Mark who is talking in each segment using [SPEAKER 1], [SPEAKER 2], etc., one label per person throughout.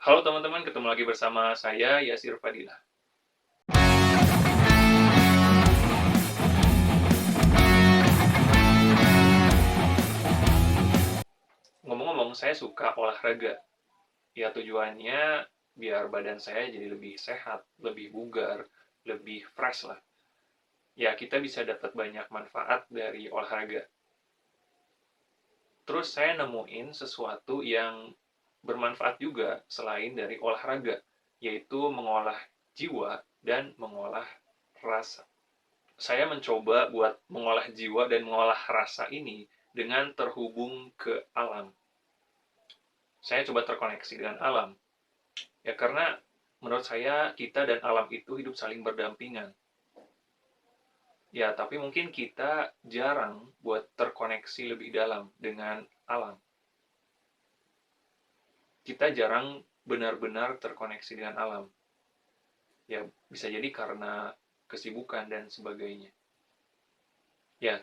[SPEAKER 1] Halo teman-teman, ketemu lagi bersama saya Yasir Fadilah. Ngomong-ngomong, saya suka olahraga. Ya tujuannya biar badan saya jadi lebih sehat, lebih bugar, lebih fresh lah. Ya kita bisa dapat banyak manfaat dari olahraga. Terus saya nemuin sesuatu yang bermanfaat juga selain dari olahraga, yaitu mengolah jiwa dan mengolah rasa. Saya mencoba buat mengolah jiwa dan mengolah rasa ini dengan terhubung ke alam. Saya coba terkoneksi dengan alam. Ya karena menurut saya kita dan alam itu hidup saling berdampingan. Ya, tapi mungkin kita jarang buat terkoneksi lebih dalam dengan alam. Kita jarang benar-benar terkoneksi dengan alam. Ya, bisa jadi karena kesibukan dan sebagainya. Ya,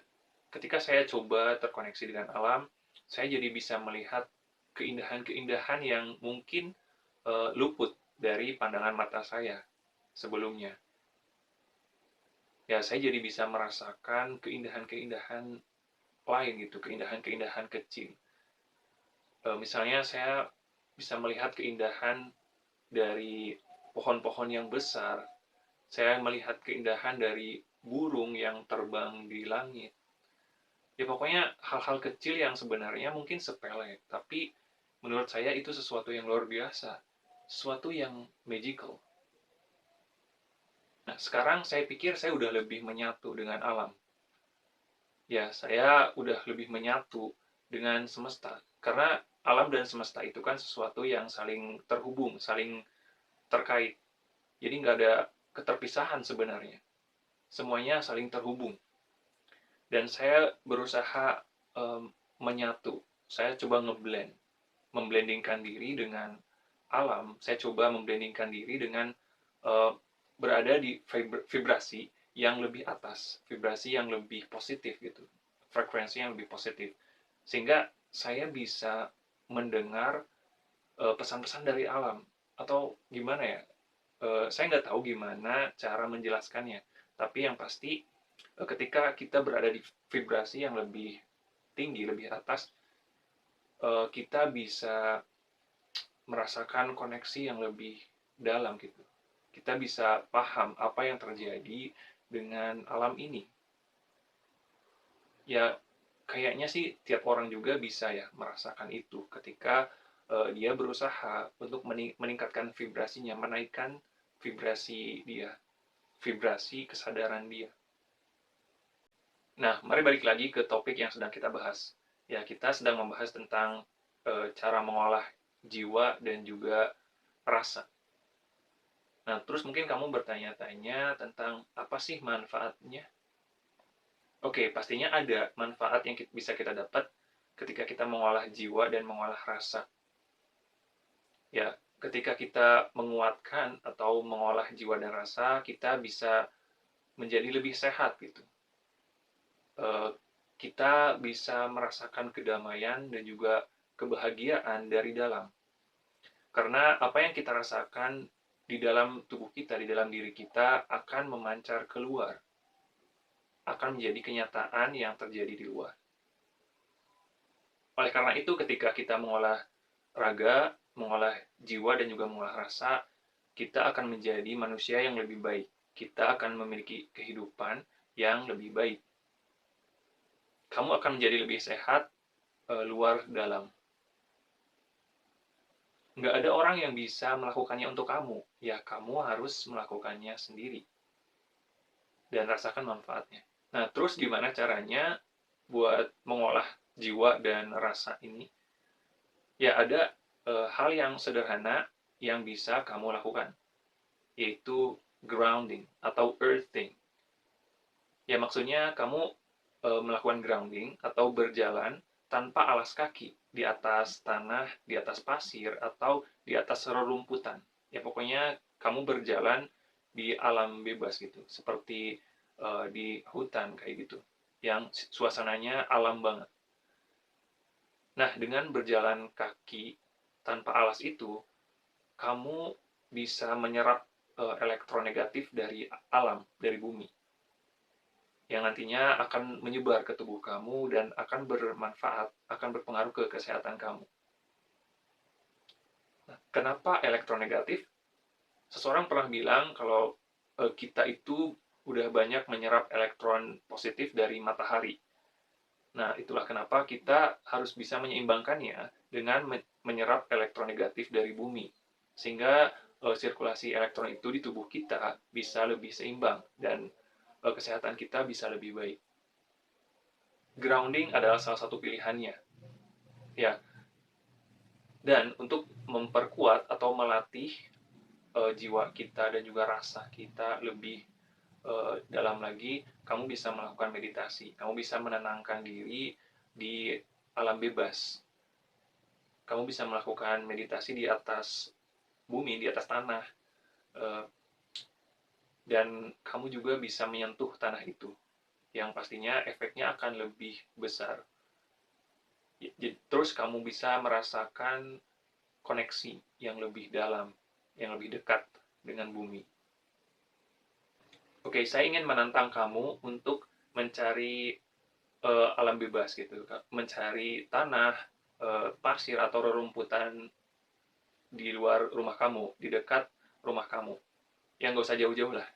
[SPEAKER 1] ketika saya coba terkoneksi dengan alam, saya jadi bisa melihat keindahan-keindahan yang mungkin luput dari pandangan mata saya sebelumnya. Ya, saya jadi bisa merasakan keindahan-keindahan lain gitu, keindahan-keindahan kecil. Misalnya saya bisa melihat keindahan dari pohon-pohon yang besar, saya melihat keindahan dari burung yang terbang di langit. Ya pokoknya hal-hal kecil yang sebenarnya mungkin sepele, tapi menurut saya itu sesuatu yang luar biasa, sesuatu yang magical. Nah, sekarang saya pikir saya udah lebih menyatu dengan alam. Ya, saya udah lebih menyatu dengan semesta. Karena alam dan semesta itu kan sesuatu yang saling terhubung, saling terkait. Jadi nggak ada keterpisahan sebenarnya. Semuanya saling terhubung. Dan saya berusaha um, menyatu. Saya coba memblendingkan diri dengan alam. Saya coba memblendingkan diri dengan uh, berada di vibrasi yang lebih atas, vibrasi yang lebih positif gitu, frekuensi yang lebih positif, sehingga saya bisa mendengar pesan-pesan dari alam. Atau gimana ya, saya nggak tahu gimana cara menjelaskannya, tapi yang pasti ketika kita berada di vibrasi yang lebih tinggi, lebih atas, kita bisa merasakan koneksi yang lebih dalam gitu. Kita bisa paham apa yang terjadi dengan alam ini. Ya, kayaknya sih tiap orang juga bisa ya merasakan itu ketika dia berusaha untuk meningkatkan vibrasinya, menaikkan vibrasi dia, vibrasi kesadaran dia. Nah, mari balik lagi ke topik yang sedang kita bahas. Ya, kita sedang membahas tentang cara mengolah jiwa dan juga rasa. Nah, terus mungkin kamu bertanya-tanya tentang apa sih manfaatnya? Oke, pastinya ada manfaat yang bisa kita dapat ketika kita mengolah jiwa dan mengolah rasa. Ya, ketika kita menguatkan atau mengolah jiwa dan rasa, kita bisa menjadi lebih sehat gitu. Kita bisa merasakan kedamaian dan juga kebahagiaan dari dalam. Karena apa yang kita rasakan di dalam tubuh kita, di dalam diri kita akan memancar keluar, akan menjadi kenyataan yang terjadi di luar. Oleh karena itu, ketika kita mengolah raga, mengolah jiwa dan juga mengolah rasa, kita akan menjadi manusia yang lebih baik. Kita akan memiliki kehidupan yang lebih baik. Kamu akan menjadi lebih sehat, luar dalam. Nggak ada orang yang bisa melakukannya untuk kamu. Ya, kamu harus melakukannya sendiri. Dan rasakan manfaatnya. Nah, terus gimana caranya buat mengolah jiwa dan rasa ini? Ya, ada hal yang sederhana yang bisa kamu lakukan, yaitu grounding atau earthing. Ya, maksudnya kamu melakukan grounding atau berjalan tanpa alas kaki di atas tanah, di atas pasir, atau di atas rerumputan. Ya, pokoknya kamu berjalan di alam bebas gitu, seperti di hutan kayak gitu, yang suasananya alam banget. Nah, dengan berjalan kaki tanpa alas itu, kamu bisa menyerap elektronegatif dari alam, dari bumi, yang nantinya akan menyebar ke tubuh kamu dan akan bermanfaat, akan berpengaruh ke kesehatan kamu. Nah, kenapa elektronegatif? Seseorang pernah bilang kalau kita itu udah banyak menyerap elektron positif dari matahari. Nah, itulah kenapa kita harus bisa menyeimbangkannya dengan menyerap elektronegatif dari bumi. Sehingga sirkulasi elektron itu di tubuh kita bisa lebih seimbang dan kesehatan kita bisa lebih baik. Grounding adalah salah satu pilihannya. Ya, dan untuk memperkuat atau melatih jiwa kita dan juga rasa kita lebih dalam lagi, kamu bisa melakukan meditasi. Kamu bisa menenangkan diri di alam bebas. Kamu bisa melakukan meditasi di atas bumi, di atas tanah, dan kamu juga bisa menyentuh tanah itu, yang pastinya efeknya akan lebih besar. Terus kamu bisa merasakan koneksi yang lebih dalam, yang lebih dekat dengan bumi. Oke, saya ingin menantang kamu untuk mencari alam bebas gitu, mencari tanah, pasir atau rerumputan di luar rumah kamu, di dekat rumah kamu. Yang nggak usah jauh-jauh lah,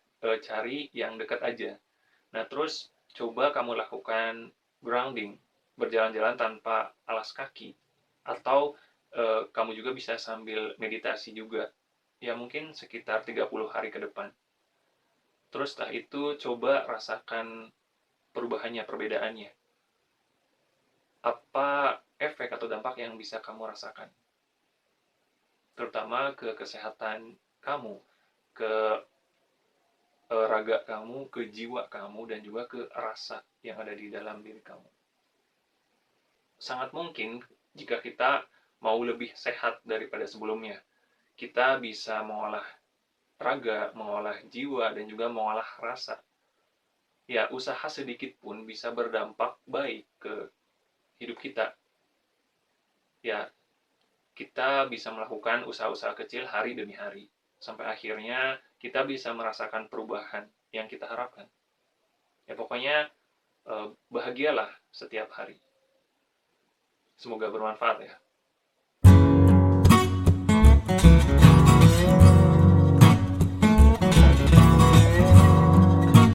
[SPEAKER 1] cari yang dekat aja. Nah, terus coba kamu lakukan grounding, berjalan-jalan tanpa alas kaki, atau kamu juga bisa sambil meditasi juga, ya mungkin sekitar 30 hari ke depan. Terus setelah itu coba rasakan perubahannya, perbedaannya. Apa efek atau dampak yang bisa kamu rasakan? Terutama ke kesehatan kamu, ke raga kamu, ke jiwa kamu, dan juga ke rasa yang ada di dalam diri kamu. Sangat mungkin jika kita mau lebih sehat daripada sebelumnya, kita bisa mengolah raga, mengolah jiwa, dan juga mengolah rasa. Ya, usaha sedikit pun bisa berdampak baik ke hidup kita. Ya, kita bisa melakukan usaha-usaha kecil hari demi hari, sampai akhirnya kita bisa merasakan perubahan yang kita harapkan. Ya, pokoknya bahagialah setiap hari. Semoga bermanfaat ya.